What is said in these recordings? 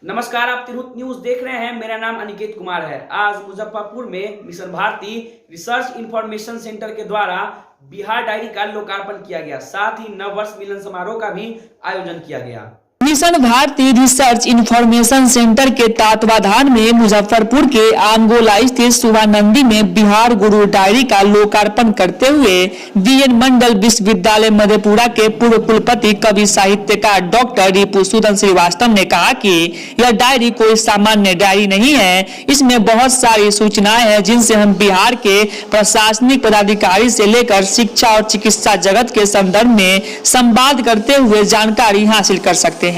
नमस्कार, आप तिरहुत न्यूज देख रहे हैं। मेरा नाम अनिकेत कुमार है। आज मुजफ्फरपुर में mission Bharati research information centre के द्वारा बिहार डायरी का लोकार्पण किया गया। साथ ही नव वर्ष मिलन समारोह का भी आयोजन किया गया। Mission Bharati research information centre के तत्वाधान में मुजफ्फरपुर के आमगोला स्थित शुभानंदी में बिहार गुरु डायरी का लोकार्पण करते हुए बीएन मंडल विश्वविद्यालय मधेपुरा के पूर्व कुलपति कवि साहित्यकार डॉक्टर रिपुसूदन श्रीवास्तव ने कहा कि यह डायरी कोई सामान्य डायरी नहीं है। इसमें बहुत सारी सूचनाएं हैं जिनसे हम बिहार के प्रशासनिक पदाधिकारी से लेकर शिक्षा और चिकित्सा जगत के संदर्भ में संवाद करते हुए जानकारी हासिल कर सकते हैं।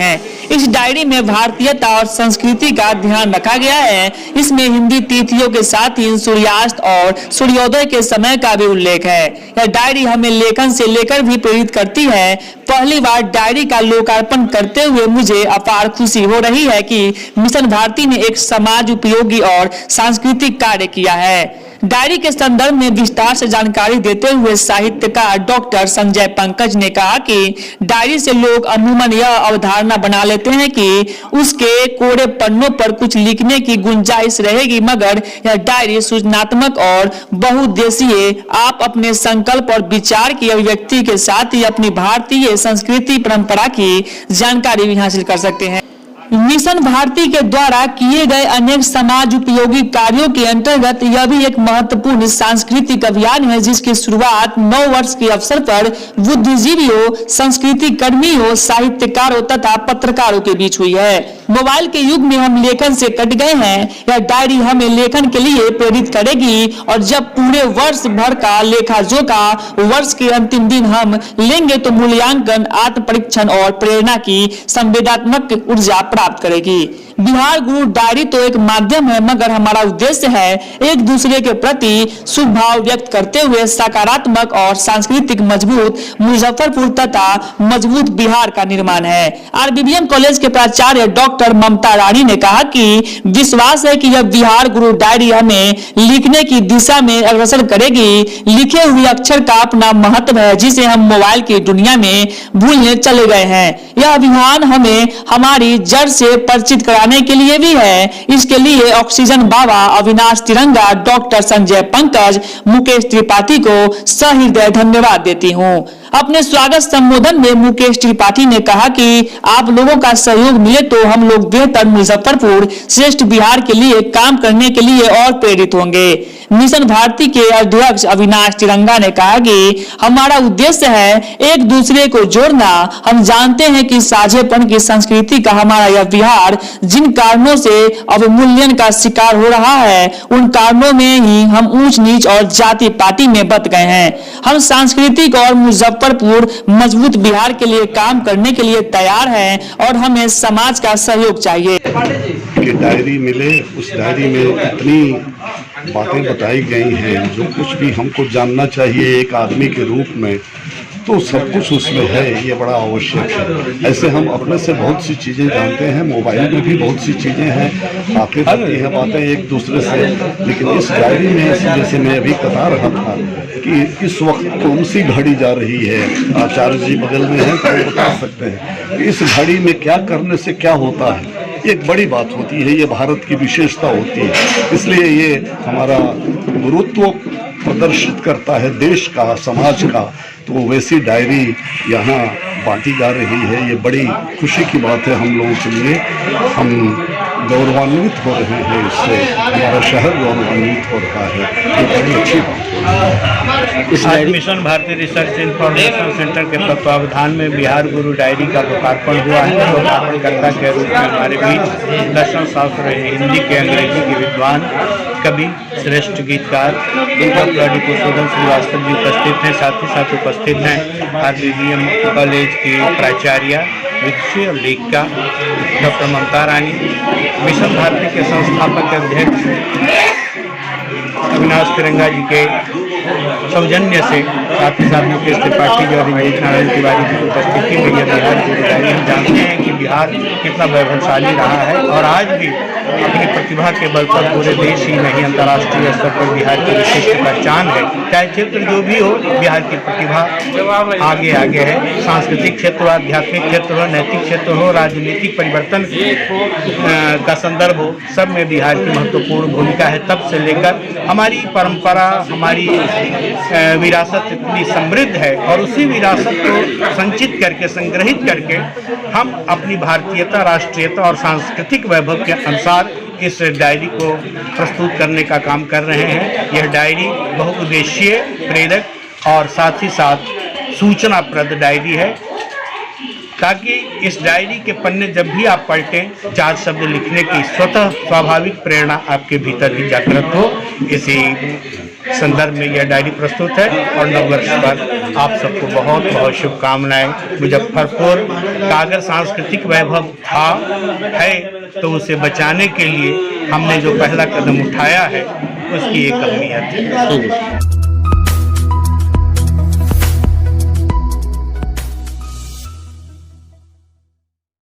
इस डायरी में भारतीयता और संस्कृति का ध्यान रखा गया है। इसमें हिंदी तिथियों के साथ ही सूर्यास्त और सूर्योदय के समय का भी उल्लेख है। यह डायरी हमें लेखन से लेकर भी प्रेरित करती है। पहली बार डायरी का लोकार्पण करते हुए मुझे अपार खुशी हो रही है कि मिशन भारती ने एक समाज उपयोगी और सांस्कृतिक कार्य किया है। डायरी के संदर्भ में विस्तार से जानकारी देते हुए साहित्यकार डॉक्टर संजय पंकज ने कहा कि डायरी से लोग अमूमन यह अवधारणा बना लेते हैं कि उसके कोरे पन्नों पर कुछ लिखने की गुंजाइश रहेगी, मगर यह डायरी सूचनात्मक और बहुउद्देशीय आप अपने संकल्प और विचार की अभिव्यक्ति के साथ ही अपनी भारतीय संस्कृति परंपरा की जानकारी भी हासिल कर सकते हैं। मिशन भारती के द्वारा किए गए अनेक समाज उपयोगी कार्यों के अंतर्गत यह भी एक महत्वपूर्ण सांस्कृतिक अभियान है जिसकी शुरुआत 9 वर्ष के अवसर पर बुद्धिजीवियों, संस्कृति कर्मियों, साहित्यकारों तथा पत्रकारों के बीच हुई है। मोबाइल के युग में हम लेखन से कट गए हैं। यह डायरी हमें लेखन के लिए प्रेरित करेगी और जब पूरे वर्ष भर का लेखा जोखा वर्ष के अंतिम दिन हम लेंगे तो मूल्यांकन, आत्म परीक्षण और प्रेरणा की संवेदनात्मक ऊर्जा प्राप्त करेगी। बिहार गुरु डायरी तो एक माध्यम है, मगर हमारा उद्देश्य है एक दूसरे के प्रति शुभ भाव व्यक्त करते हुए सकारात्मक और सांस्कृतिक मजबूत मुजफ्फरपुर तथा मजबूत बिहार का निर्माण है। आरबीबीएम कॉलेज के प्राचार्य डॉक्टर ममता रानी ने कहा कि विश्वास है कि यह बिहार गुरु डायरी हमें लिखने की दिशा में अग्रसर करेगी। लिखे हुए अक्षर का अपना महत्व है जिसे हम मोबाइल की दुनिया में भूलने चले गए हैं। यह अभियान हमें हमारी जड़ से परिचित कराने के लिए भी है। इसके लिए ऑक्सीजन बाबा, अविनाश तिरंगा, डॉक्टर संजय पंकज, मुकेश त्रिपाठी को सहृदय धन्यवाद देती हूँ। अपने स्वागत संबोधन में मुकेश त्रिपाठी ने कहा कि आप लोगों का सहयोग मिले तो हम लोग बेहतर मुजफ्फरपुर, श्रेष्ठ बिहार के लिए काम करने के लिए और प्रेरित होंगे। मिशन भारती के अध्यक्ष अविनाश तिरंगा ने कहा कि हमारा उद्देश्य है एक दूसरे को जोड़ना। हम जानते हैं कि साझेपन की संस्कृति का हमारा यह बिहार जिन कारणों से अवमूल्यन का शिकार हो रहा है, उन कारणों में ही हम ऊंच नीच और जाति पाति में बट गए हैं। हम सांस्कृतिक और मुजफ्फरपुर मजबूत बिहार के लिए काम करने के लिए तैयार हैं और हमें समाज का सहयोग चाहिए। कि डायरी मिले, उस डायरी में इतनी बातें बताई गई हैं जो कुछ भी हमको जानना चाहिए एक आदमी के रूप में, तो सब कुछ उसमें है। ये बड़ा आवश्यक है। ऐसे हम अपने से बहुत सी चीज़ें जानते हैं, मोबाइल में भी बहुत सी चीज़ें हैं, आती रहती हैं बातें एक दूसरे से, लेकिन इस डायरी में जैसे मैं अभी बता रहा था कि इस वक्त कौन सी घड़ी जा रही है, आचार्य जी बगल में हैं तो बता सकते हैं कि इस घड़ी में क्या करने से क्या होता है। ये एक बड़ी बात होती है, ये भारत की विशेषता होती है। इसलिए ये हमारा गुरुत्व प्रदर्शित करता है देश का, समाज का। तो वैसी डायरी यहाँ बांटी जा रही है। ये बड़ी खुशी की बात है हम लोगों के लिए। हम गौरवान्वित हो रहे हैं इससे, हमारा शहर गौरवान्वित हो रहा है। ये बड़ी अच्छी बात है। आज mission Bharati research information centre के तत्वावधान में बिहार गुरु डायरी का लोकार्पण हुआ है। लोकार्पणकर्ता के रूप में हमारे बीच दर्शन शास्त्र, हिंदी के, अंग्रेजी के विद्वान, कवि, श्रेष्ठ गीतकार डॉक्टर रिपुसूदन श्रीवास्तव जी उपस्थित हैं। साथ ही साथ उपस्थित हैं आरबीबीएम कॉलेज की प्राचार्य, विषय और लेखिका डॉक्टर ममता रानी, मिशन भारती के संस्थापक अध्यक्ष अविनाश तिरंगा जी के सौजन्य से, साथ ही साथ मुकेश त्रिपाठी जी और रमेश नारायण तिवारी की उपस्थिति में यह बिहार गुरु डायरी हम जानते हैं कि बिहार कितना वैभवशाली रहा है और आज भी अपनी प्रतिभा के बल पर पूरे देश ही नहीं अंतर्राष्ट्रीय स्तर पर बिहार की विशिष्ट पहचान है। चाहे क्षेत्र जो भी हो, बिहार की प्रतिभा आगे आगे है। सांस्कृतिक क्षेत्र हो, आध्यात्मिक क्षेत्र हो, नैतिक क्षेत्र हो, राजनीतिक परिवर्तन का संदर्भ हो, सब में बिहार की महत्वपूर्ण भूमिका है। तब से लेकर हमारी परंपरा, हमारी विरासत इतनी समृद्ध है और उसी विरासत को संचित करके, संग्रहित करके हम अपनी भारतीयता, राष्ट्रीयता और सांस्कृतिक वैभव के अनुसार इस डायरी को प्रस्तुत करने का काम कर रहे हैं। यह डायरी बहुउद्देशीय, प्रेरक और साथ ही साथ सूचनाप्रद डायरी है, ताकि इस डायरी के पन्ने जब भी आप पलटें, 4 शब्द लिखने की स्वतः स्वाभाविक प्रेरणा आपके भीतर भी जागृत हो। इसी संदर्भ में यह डायरी प्रस्तुत है और नववर्ष पर आप सबको बहुत बहुत शुभकामनाएं। मुजफ्फरपुर का अगर सांस्कृतिक वैभव था, है, तो उसे बचाने के लिए हमने जो पहला कदम उठाया है उसकी एक अहमियत है।